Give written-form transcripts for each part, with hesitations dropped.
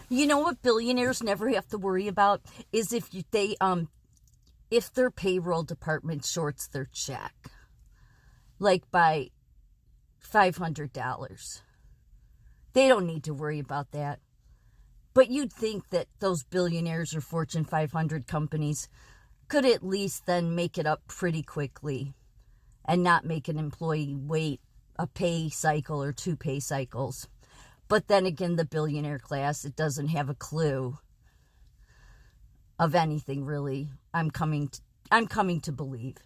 You know what billionaires never have to worry about is if their payroll department shorts their check, like by $500. They don't need to worry about that. But you'd think that those billionaires or Fortune 500 companies could at least then make it up pretty quickly and not make an employee wait a pay cycle or 2 pay cycles. But then again, the billionaire class, it doesn't have a clue of anything really. I'm coming to believe.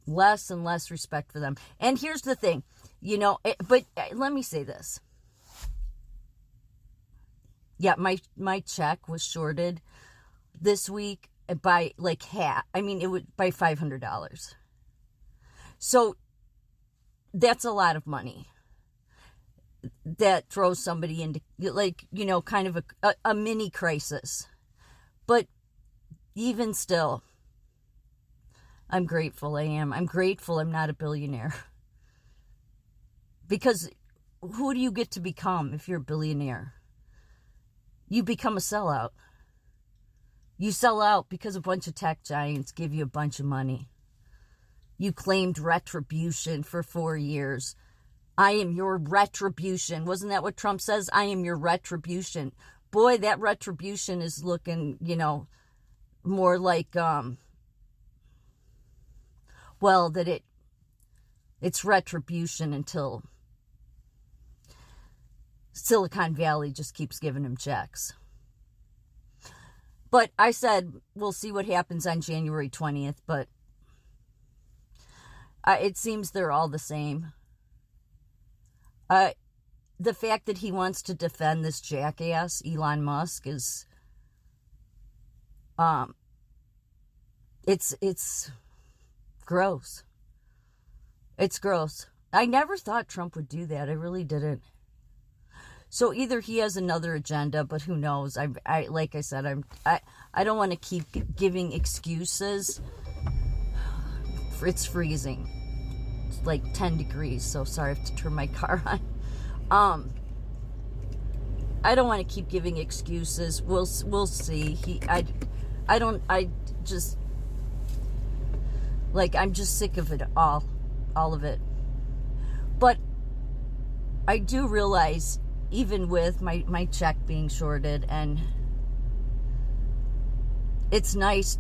Less and less respect for them. And here's the thing, but let me say this. Yeah, my check was shorted this week by like half. I mean, it would by $500. So that's a lot of money. That throws somebody into kind of a mini crisis. But even still, I'm grateful. I'm grateful I'm not a billionaire. Because who do you get to become if you're a billionaire? You become a sellout. You sell out because a bunch of tech giants give you a bunch of money. You claimed retribution for 4 years. I am your retribution. Wasn't that what Trump says? I am your retribution. Boy, that retribution is looking, more like, that it's retribution until Silicon Valley just keeps giving him checks. But I said, we'll see what happens on January 20th, but it seems they're all the same. The fact that he wants to defend this jackass, Elon Musk, is, it's gross. It's gross. I never thought Trump would do that. I really didn't. So either he has another agenda, but who knows? I like I said, I don't want to keep giving excuses. It's freezing. It's like 10 degrees, so sorry, I have to turn my car on. I don't want to keep giving excuses. We'll see. I'm just sick of it all of it. But I do realize, even with my check being shorted, and it's nice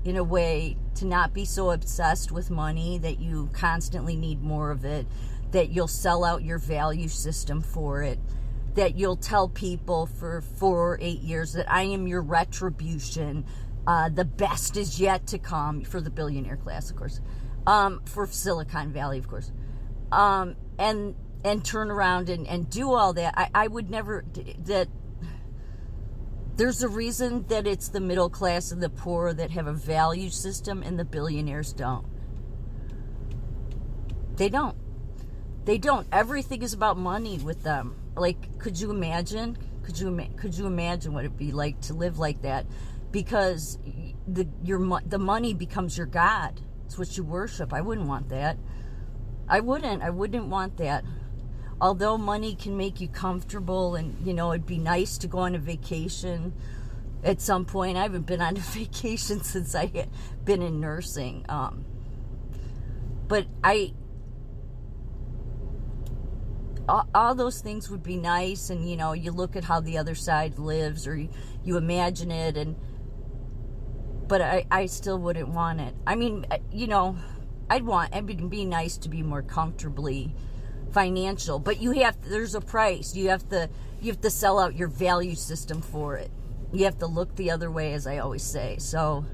in a way to not be so obsessed with money that you constantly need more of it, that you'll sell out your value system for it, that you'll tell people for 4 or 8 years that I am your retribution, the best is yet to come, for the billionaire class, of course, for Silicon Valley, of course, and turn around and do all that. I would never, that there's a reason that it's the middle class and the poor that have a value system and the billionaires don't. They don't. Everything is about money with them. Like, could you imagine? Could you imagine what it'd be like to live like that? Because the money becomes your God. It's what you worship. I wouldn't want that. I wouldn't want that. Although money can make you comfortable, and it'd be nice to go on a vacation at some point. I haven't been on a vacation since I had been in nursing. But all those things would be nice, and you look at how the other side lives, or you imagine it, but I still wouldn't want it. I mean, it'd be nice to be more comfortably financial, but there's a price. You have to sell out your value system for it. You have to look the other way, as I always say. So,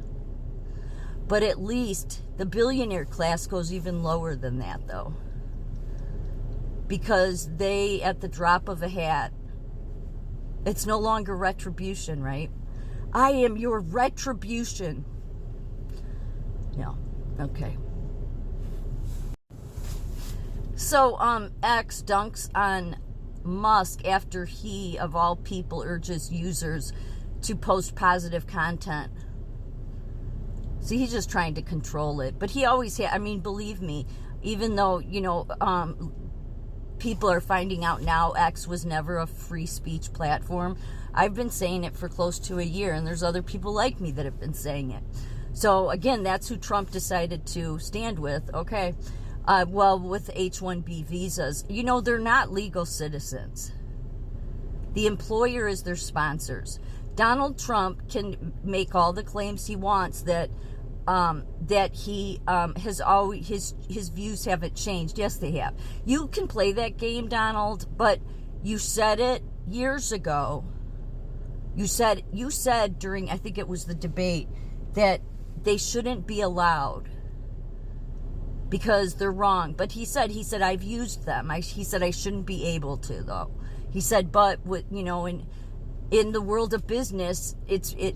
but at least the billionaire class goes even lower than that, though, because they, at the drop of a hat, it's no longer retribution, right? I am your retribution. Yeah. Okay. So, X dunks on Musk after he, of all people, urges users to post positive content. See, he's just trying to control it. But he always believe me, even though, people are finding out now X was never a free speech platform. I've been saying it for close to a year, and there's other people like me that have been saying it. So again, that's who Trump decided to stand with. Okay. Well, with H-1B visas, you know, they're not legal citizens. The employer is their sponsors. Donald Trump can make all the claims he wants that he has always, his views haven't changed. Yes, they have. You can play that game, Donald, but you said it years ago. You said during, I think it was the debate, that they shouldn't be allowed because they're wrong. But he said I've used them. He said I shouldn't be able to, though. He said, but with, you know, in the world of business,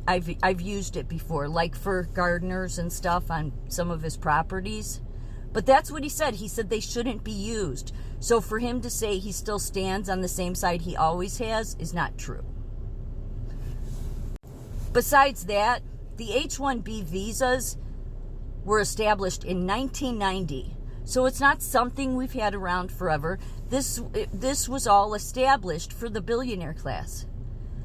I've used it before, like for gardeners and stuff on some of his properties. But that's what he said. He said they shouldn't be used. So for him to say he still stands on the same side he always has is not true. Besides that, the H-1B visas were established in 1990. So it's not something we've had around forever. This was all established for the billionaire class,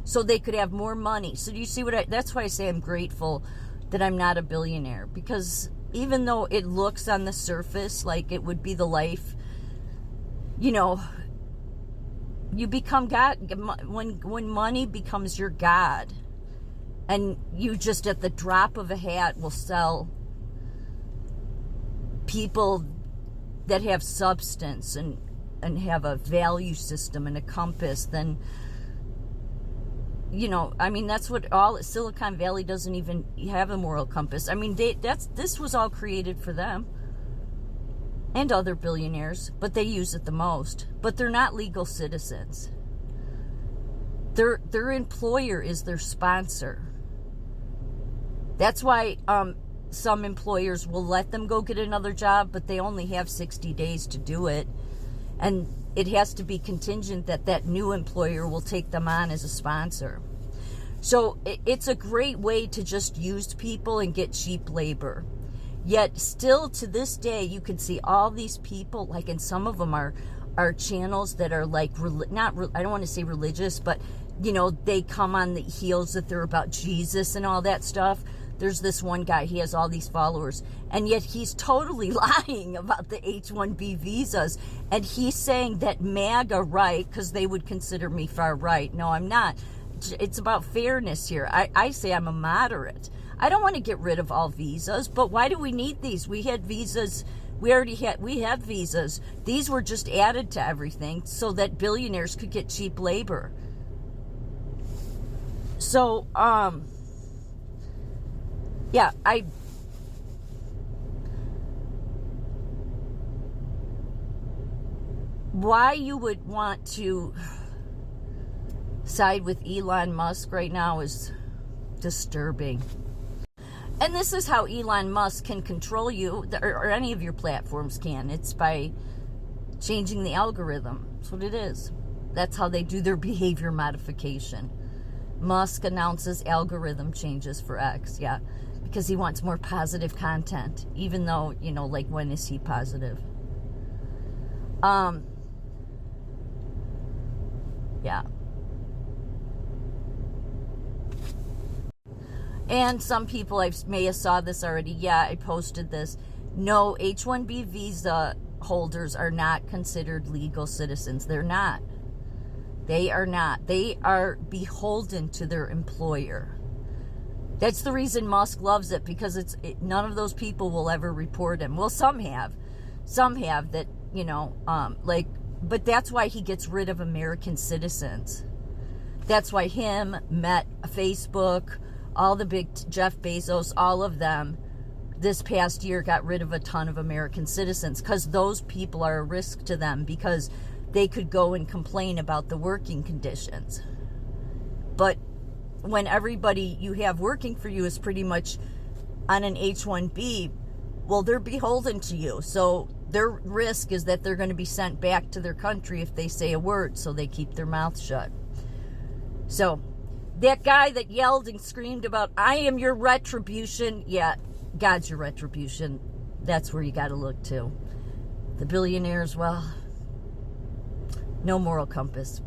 so they could have more money. So do you see that's why I say I'm grateful that I'm not a billionaire, because even though it looks on the surface like it would be the life, you know, you become God when money becomes your God, and you just at the drop of a hat will sell people that have substance and have a value system and a compass. Then, you know, I mean, that's what all Silicon Valley doesn't even have a moral compass. I mean, this was all created for them and other billionaires, but they use it the most. But they're not legal citizens. Their employer is their sponsor. That's why some employers will let them go get another job, but they only have 60 days to do it. And it has to be contingent that new employer will take them on as a sponsor. So it's a great way to just use people and get cheap labor. Yet still to this day, you can see all these people, like, and some of them are channels that are like, I don't want to say religious, but, you know, they come on the heels that they're about Jesus and all that stuff. There's this one guy, he has all these followers, and yet he's totally lying about the H-1B visas, and he's saying that MAGA right, because they would consider me far right. No, I'm not. It's about fairness here. I say I'm a moderate. I don't want to get rid of all visas, but why do we need these? We had visas. We have visas. These were just added to everything so that billionaires could get cheap labor. So, yeah, why you would want to side with Elon Musk right now is disturbing. And this is how Elon Musk can control you, or any of your platforms can. It's by changing the algorithm. That's what it is. That's how they do their behavior modification. Musk announces algorithm changes for X, yeah, because he wants more positive content, even though, you know, like, when is he positive? Yeah. And some people may have saw this already. Yeah, I posted this. No, H-1B visa holders are not considered legal citizens. They're not. They are not. They are beholden to their employer. That's the reason Musk loves it, because none of those people will ever report him. Well, some have. Some have that, you know, but that's why he gets rid of American citizens. That's why Facebook, all the big Jeff Bezos, all of them this past year got rid of a ton of American citizens, because those people are a risk to them, because they could go and complain about the working conditions. But when everybody you have working for you is pretty much on an H-1B, well, they're beholden to you. So their risk is that they're going to be sent back to their country if they say a word, so they keep their mouth shut. So that guy that yelled and screamed about, I am your retribution, yeah, God's your retribution. That's where you got to look to. The billionaires, well, No moral compass.